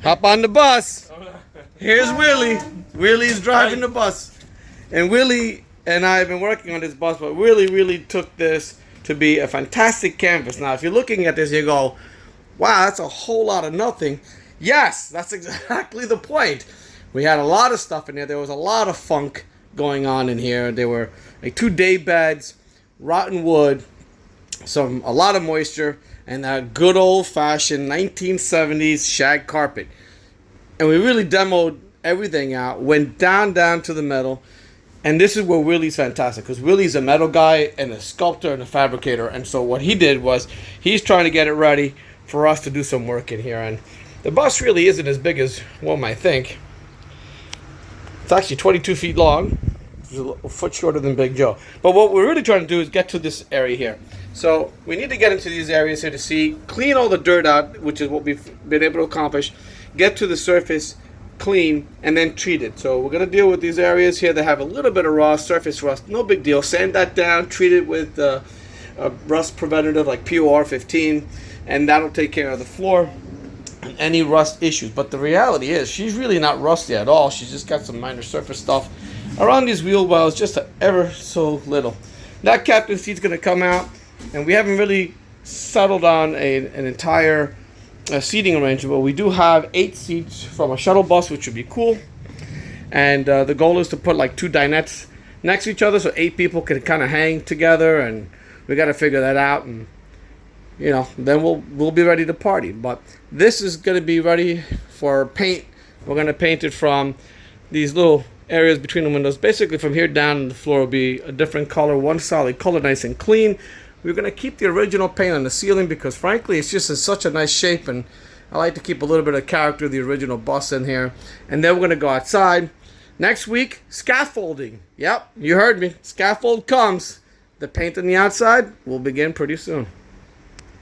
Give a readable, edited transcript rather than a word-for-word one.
Hop on the bus. Here's Willie. Willie's driving the bus. And Willie and I have been working on this bus, but really took this to be a fantastic canvas. Now, if you're looking at this, you go, wow, that's a whole lot of nothing. Yes, that's exactly the point. We had a lot of stuff in there. There was a lot of funk going on in here. There were like 2 day beds, rotten wood, a lot of moisture, and that good old-fashioned 1970s shag carpet. And we really demoed everything out, went down to the metal. And this is where Willie's fantastic, because Willie's a metal guy and a sculptor and a fabricator. And so what he did was he's trying to get it ready for us to do some work in here. And the bus really isn't as big as one might think. It's actually 22 feet long. It's a foot shorter than Big Joe. But what we're really trying to do is get to this area here. So we need to get into these areas here to see, clean all the dirt out, which is what we've been able to accomplish, get to the surface, clean, and then treat it. So we're going to deal with these areas here that have a little bit of rust, surface rust, no big deal. Sand that down, treat it with a rust preventative like POR 15, and that'll take care of the floor and any rust issues. But the reality is she's really not rusty at all. She's just got some minor surface stuff around these wheel wells, just ever so little. That captain seat's going to come out, and we haven't really settled on an entire seating arrangement, but we do have 8 seats from a shuttle bus, which would be cool. And the goal is to put like 2 dinettes next to each other so 8 people can kind of hang together, and we got to figure that out, and you know, then we'll be ready to party. But this is going to be ready for paint. We're going to paint it from these little areas between the windows. Basically from here down, the floor will be a different color, one solid color, nice and clean. We're going to keep the original paint on the ceiling because frankly it's just in such a nice shape, and I like to keep a little bit of character of the original bus in here. And then we're going to go outside. Next week, scaffolding. Yep, you heard me. Scaffold comes. The paint on the outside will begin pretty soon.